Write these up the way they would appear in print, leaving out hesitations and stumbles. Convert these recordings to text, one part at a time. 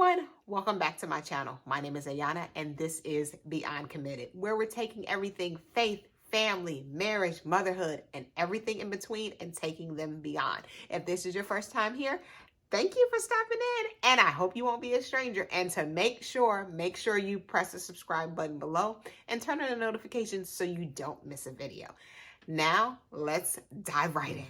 everyone, welcome back to my channel. My name is Ayana and this is Beyond Committed, where we're taking everything faith, family, marriage, motherhood, and everything in between and taking them beyond. If this is your first time here, thank you for stopping in, and I hope you won't be a stranger. And to make sure you press the subscribe button below and turn on the notifications so you don't miss a video. Now, let's dive right in.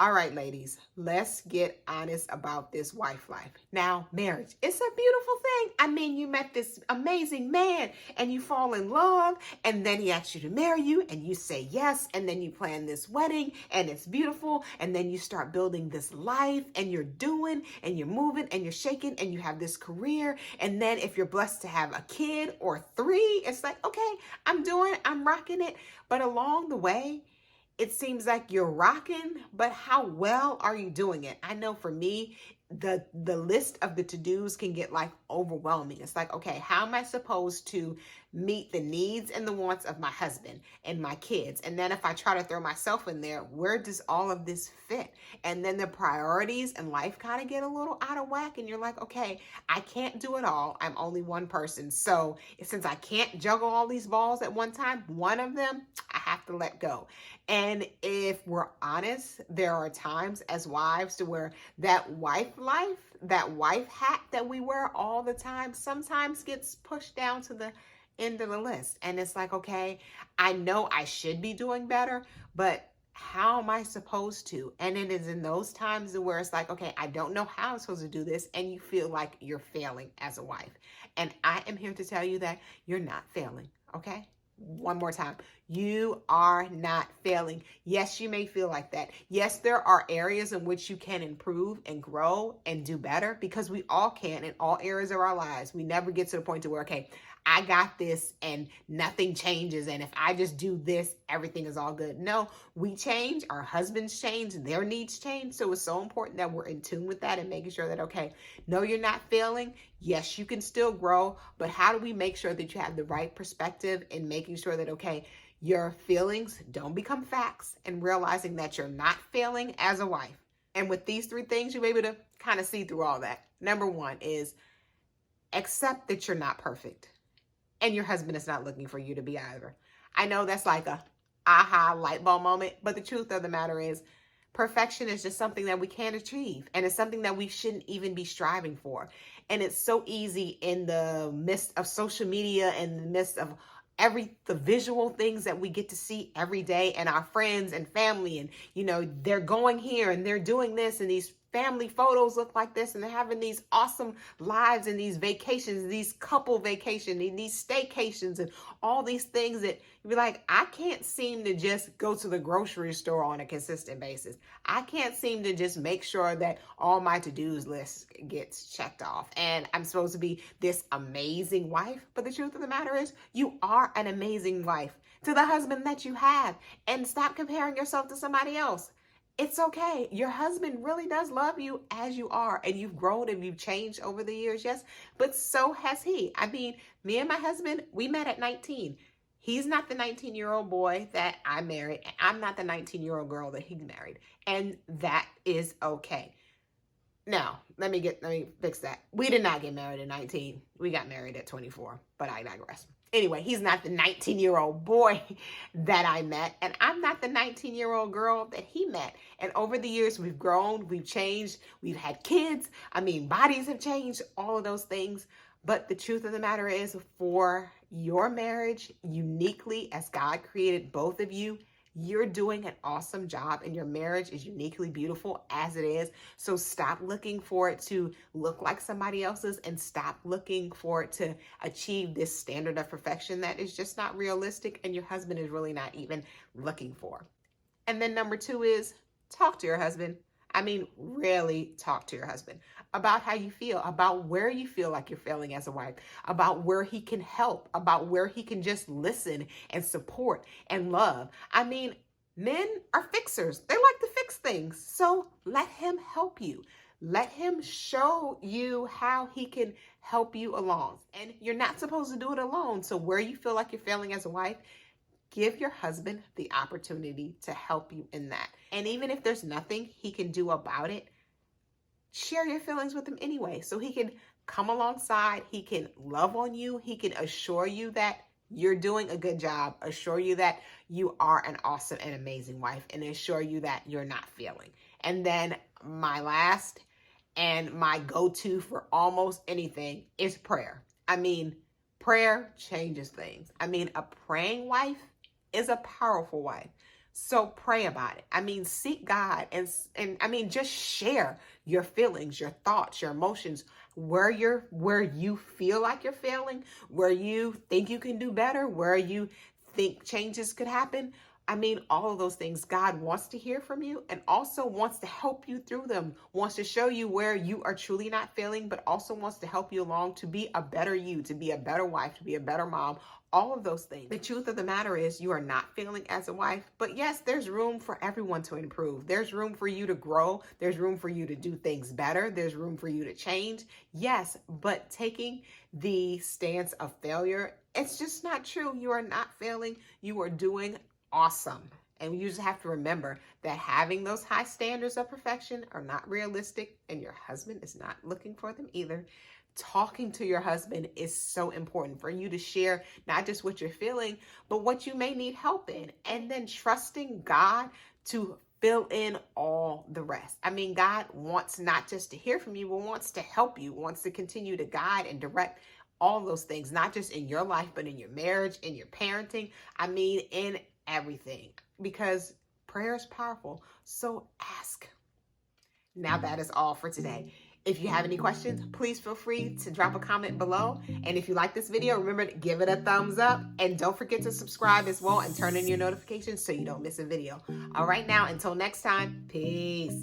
All right, ladies, let's get honest about this wife life. Now, marriage, it's a beautiful thing. I mean, you met this amazing man and you fall in love, and then he asks you to marry you and you say yes, and then you plan this wedding and it's beautiful, and then you start building this life and you're doing and you're moving and you're shaking and you have this career. And then if you're blessed to have a kid or three, it's like, okay, I'm rocking it. But along the way, it seems like you're rocking, but how well are you doing it? I know for me, the list of the to-dos can get like overwhelming. It's like, okay, how am I supposed to meet the needs and the wants of my husband and my kids? And then if I try to throw myself in there, where does all of this fit? And then the priorities in life kind of get a little out of whack, and you're like, okay, I can't do it all. I'm only one person. So since I can't juggle all these balls at one time, one of them I have to let go. And if we're honest, there are times as wives to where that wife life, that wife hat that we wear all the time, sometimes gets pushed down to the end of the list. And it's like, okay, I know I should be doing better, but how am I supposed to? And it is in those times where it's like, okay, I don't know how I'm supposed to do this. And you feel like you're failing as a wife. And I am here to tell you that you're not failing, okay? One more time. You are not failing. Yes, you may feel like that. Yes, there are areas in which you can improve and grow and do better, because we all can in all areas of our lives. We never get to the point to where, okay, I got this and nothing changes, and if I just do this, everything is all good. No, we change, our husbands change, their needs change. So it's so important that we're in tune with that and making sure that, okay, no, you're not failing. Yes, you can still grow, but how do we make sure that you have the right perspective in making sure that, okay, your feelings don't become facts, and realizing that you're not failing as a wife. And with these three things, you're able to kind of see through all that. Number one is accept that you're not perfect. And your husband is not looking for you to be either. I know that's like a aha light bulb moment, but the truth of the matter is perfection is just something that we can't achieve. And it's something that we shouldn't even be striving for. And it's so easy in the midst of social media and the midst of the visual things that we get to see every day, and our friends and family, and they're going here and they're doing this, and these family photos look like this, and they're having these awesome lives and these vacations, these couple vacations, and these staycations, and all these things that you'd be like, I can't seem to just go to the grocery store on a consistent basis. I can't seem to just make sure that all my to-dos list gets checked off, and I'm supposed to be this amazing wife. But the truth of the matter is, you are an amazing wife to the husband that you have, and stop comparing yourself to somebody else. It's okay. Your husband really does love you as you are, and you've grown and you've changed over the years, yes, but so has he. I mean, me and my husband, we met at 19. He's not the 19-year-old boy that I married, and I'm not the 19-year-old girl that he married, and that is okay. Now, let me fix that. We did not get married at 19. We got married at 24, but I digress. Anyway, he's not the 19-year-old boy that I met, and I'm not the 19-year-old girl that he met. And over the years, we've grown, we've changed, we've had kids. I mean, bodies have changed, all of those things. But the truth of the matter is, for your marriage, uniquely as God created both of you, you're doing an awesome job, and your marriage is uniquely beautiful as it is. So stop looking for it to look like somebody else's, and stop looking for it to achieve this standard of perfection that is just not realistic, and your husband is really not even looking for. And then number two is talk to your husband. I mean, really talk to your husband about how you feel, about where you feel like you're failing as a wife, about where he can help, about where he can just listen and support and love. I mean, men are fixers. They like to fix things. So let him help you. Let him show you how he can help you along. And you're not supposed to do it alone. So where you feel like you're failing as a wife, Give your husband the opportunity to help you in that. And even if there's nothing he can do about it, share your feelings with him anyway, so he can come alongside, he can love on you, he can assure you that you're doing a good job, assure you that you are an awesome and amazing wife, and assure you that you're not failing. And then my last and my go-to for almost anything is prayer. I mean, prayer changes things. I mean, a praying wife is a powerful wife. So pray about it. I mean, seek God and I mean, just share your feelings, your thoughts, your emotions, where you feel like you're failing, where you think you can do better, where you think changes could happen. I mean, all of those things. God wants to hear from you and also wants to help you through them, wants to show you where you are truly not failing, but also wants to help you along to be a better you, to be a better wife, to be a better mom, all of those things. The truth of the matter is you are not failing as a wife, but yes, there's room for everyone to improve. There's room for you to grow. There's room for you to do things better. There's room for you to change. Yes, but taking the stance of failure, it's just not true. You are not failing. You are doing awesome. And you just have to remember that having those high standards of perfection are not realistic, and your husband is not looking for them either. Talking to your husband is so important for you to share not just what you're feeling, but what you may need help in, and then trusting God to fill in all the rest. I mean, God wants not just to hear from you, but wants to help you, wants to continue to guide and direct all those things, not just in your life, but in your marriage, in your parenting. I mean, in everything, because prayer is powerful. So ask. Now that is all for today. If you have any questions, please feel free to drop a comment below. And if you like this video, remember to give it a thumbs up. And don't forget to subscribe as well and turn on your notifications so you don't miss a video. All right, now, until next time, peace.